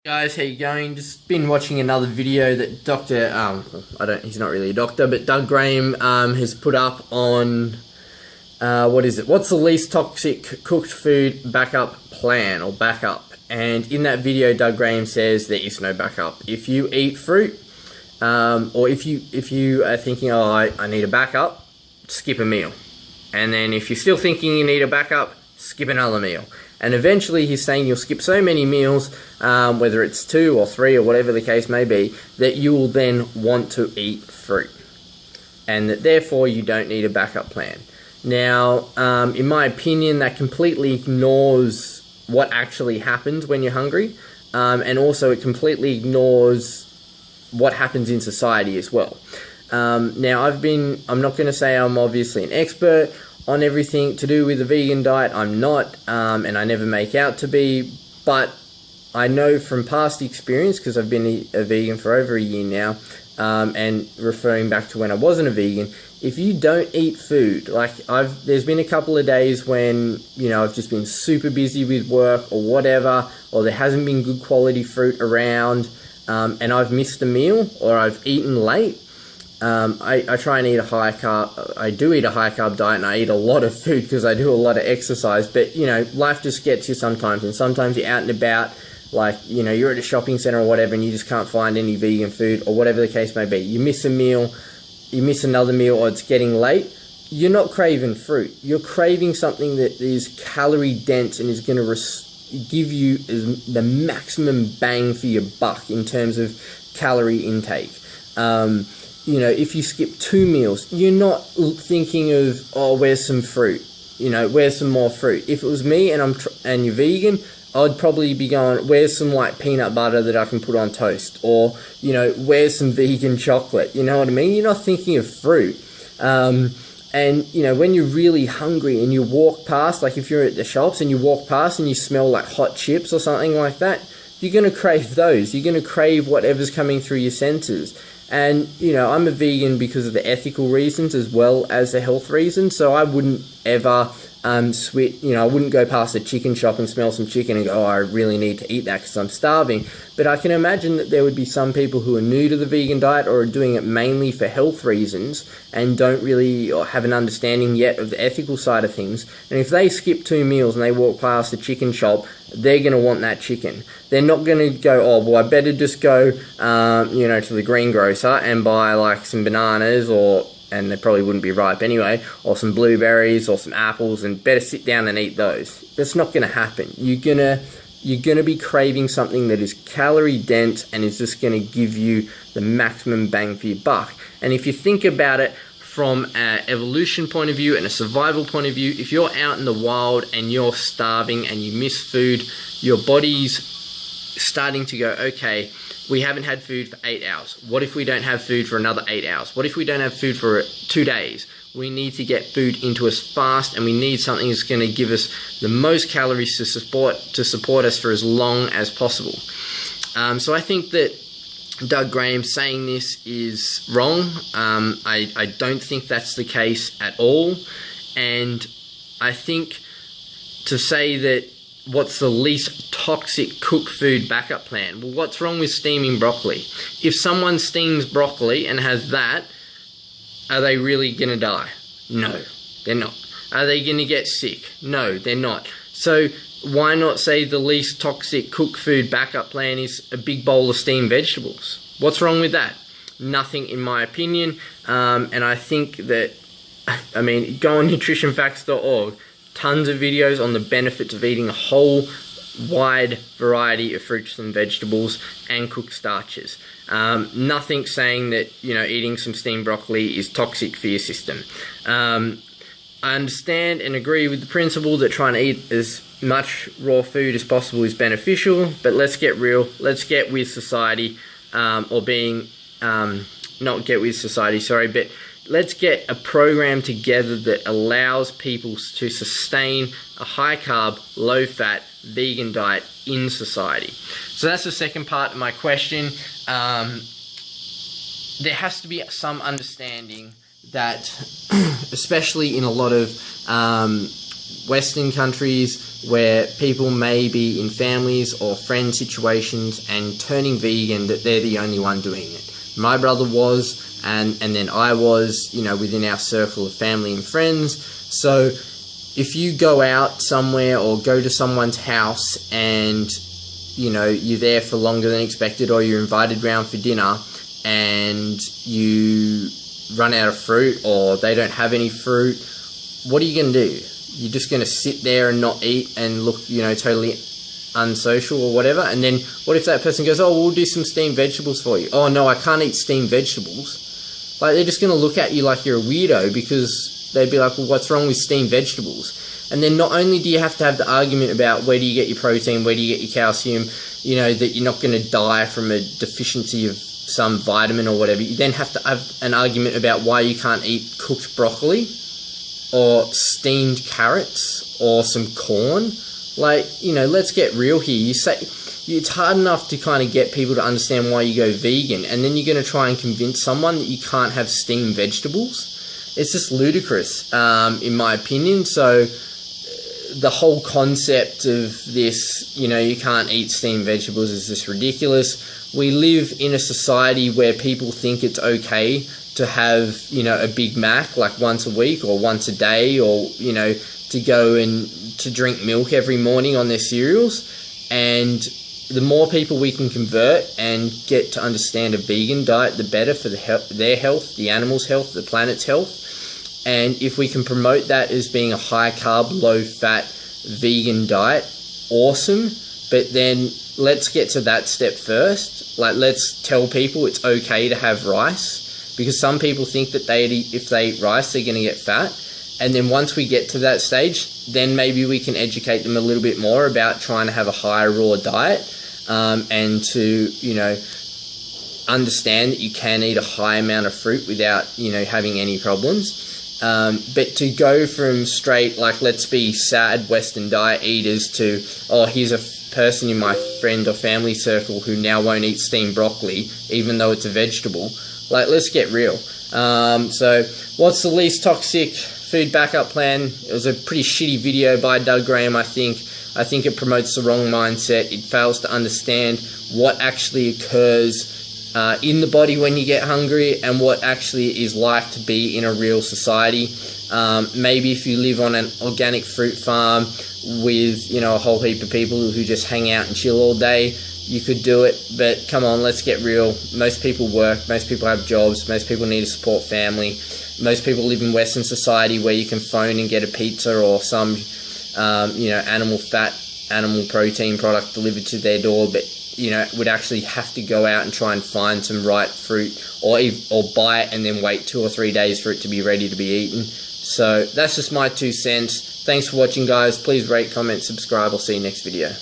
Guys, how you going? Just been watching another video that he's not really a doctor, but Doug Graham has put up on, what's the least toxic cooked food backup plan, or backup? And in that video, Doug Graham says there is no backup. If you eat fruit, or if you are thinking, oh, I need a backup, skip a meal. And then if you're still thinking you need a backup, skip another meal. And eventually he's saying you'll skip so many meals, whether it's 2 or 3 or whatever the case may be, that you will then want to eat fruit. And that therefore you don't need a backup plan. Now, in my opinion, that completely ignores what actually happens when you're hungry. And also it completely ignores what happens in society as well. Now, I'm not going to say I'm obviously an expert on everything to do with the vegan diet. I'm not, and I never make out to be, but I know from past experience, because I've been a vegan for over a year now, and referring back to when I wasn't a vegan, if you don't eat food, like there's been a couple of days when, I've just been super busy with work or whatever, or there hasn't been good quality fruit around, and I've missed a meal, or I've eaten late. I try and eat a high carb. I do eat a high carb diet, and I eat a lot of food because I do a lot of exercise. But life just gets you sometimes, and sometimes you're out and about, like you're at a shopping center or whatever, and you just can't find any vegan food or whatever the case may be. You miss a meal, you miss another meal, or it's getting late. You're not craving fruit. You're craving something that is calorie dense and is going to give you the maximum bang for your buck in terms of calorie intake. If you skip 2 meals, you're not thinking of, oh, where's some fruit? Where's some more fruit? If it was me and you're vegan, I'd probably be going, where's some peanut butter that I can put on toast? Or, where's some vegan chocolate? You know what I mean? You're not thinking of fruit. And when you're really hungry and you walk past, like if you're at the shops and you walk past and you smell like hot chips or something like that, you're going to crave those. You're going to crave whatever's coming through your senses. And, I'm a vegan because of the ethical reasons as well as the health reasons. So I wouldn't ever switch, I wouldn't go past a chicken shop and smell some chicken and go, oh, I really need to eat that because I'm starving. But I can imagine that there would be some people who are new to the vegan diet or are doing it mainly for health reasons and don't really or have an understanding yet of the ethical side of things. And if they skip 2 meals and they walk past a chicken shop, they're going to want that chicken. They're not going to go, oh, well, I better just go, to the greengrocer and buy some bananas and they probably wouldn't be ripe anyway, or some blueberries or some apples, and better sit down and eat those. That's not going to happen. You're gonna be craving something that is calorie dense and is just going to give you the maximum bang for your buck. And if you think about it from an evolution point of view and a survival point of view, if you're out in the wild and you're starving and you miss food, your body's starting to go, okay, we haven't had food for 8 hours. What if we don't have food for another 8 hours? What if we don't have food for 2 days? We need to get food into us fast, and we need something that's going to give us the most calories to support us for as long as possible. So I think that Doug Graham saying this is wrong. I don't think that's the case at all. And I think to say that what's the least toxic cooked food backup plan? Well, what's wrong with steaming broccoli? If someone steams broccoli and has that, are they really going to die? No, they're not. Are they going to get sick? No, they're not. So why not say the least toxic cooked food backup plan is a big bowl of steamed vegetables? What's wrong with that? Nothing, in my opinion. And I think that, go on nutritionfacts.org. Tons of videos on the benefits of eating a whole wide variety of fruits and vegetables and cooked starches. Nothing saying that, eating some steamed broccoli is toxic for your system. I understand and agree with the principle that trying to eat as much raw food as possible is beneficial, but let's get real. Let's get with society, not get with society, sorry, but let's get a program together that allows people to sustain a high-carb, low-fat, vegan diet in society. So that's the second part of my question. There has to be some understanding that, especially in a lot of Western countries, where people may be in families or friend situations and turning vegan, that they're the only one doing it. My brother was, and then I was, you know, within our circle of family and friends. So if you go out somewhere or go to someone's house and, you know, you're there for longer than expected, or you're invited round for dinner and you run out of fruit or they don't have any fruit, what are you going to do? You're just going to sit there and not eat and look, you know, totally unsocial or whatever? And then what if that person goes, oh, we'll do some steamed vegetables for you? Oh, no, I can't eat steamed vegetables. Like, they're just going to look at you like you're a weirdo, because they'd be like, well, what's wrong with steamed vegetables? And then not only do you have to have the argument about where do you get your protein, where do you get your calcium, you know, that you're not going to die from a deficiency of some vitamin or whatever, you then have to have an argument about why you can't eat cooked broccoli or steamed carrots or some corn. Like, you know, let's get real here. You say it's hard enough to kind of get people to understand why you go vegan, and then you're going to try and convince someone that you can't have steamed vegetables. It's just ludicrous, in my opinion. So the whole concept of this, you know, you can't eat steamed vegetables, is just ridiculous. We live in a society where people think it's okay to have, you know, a Big Mac like once a week or once a day, or, you know, to go and to drink milk every morning on their cereals. And the more people we can convert and get to understand a vegan diet, the better for their health, the animals' health, the planet's health. And if we can promote that as being a high carb, low fat vegan diet, awesome. But then let's get to that step first. Like, let's tell people it's okay to have rice, because some people think that if they eat rice, they're going to get fat. And then once we get to that stage, then maybe we can educate them a little bit more about trying to have a higher raw diet, and to, you know, understand that you can eat a high amount of fruit without, you know, having any problems. But to go from straight, like, let's be sad Western diet eaters, to, oh, here's a person in my friend or family circle who now won't eat steamed broccoli, even though it's a vegetable. Like, let's get real. So what's the least toxic food backup plan? It was a pretty shitty video by Doug Graham, I think. I think it promotes the wrong mindset. It fails to understand what actually occurs in the body when you get hungry, and what actually is like to be in a real society. Maybe if you live on an organic fruit farm with, you know, a whole heap of people who just hang out and chill all day, you could do it. But come on, let's get real. Most people work, most people have jobs, most people need to support family. Most people live in Western society where you can phone and get a pizza or some, you know, animal fat, animal protein product delivered to their door, but, you know, would actually have to go out and try and find some ripe fruit, or buy it and then wait 2 or 3 days for it to be ready to be eaten. So that's just my 2 cents. Thanks for watching, guys. Please rate, comment, subscribe. I'll see you next video.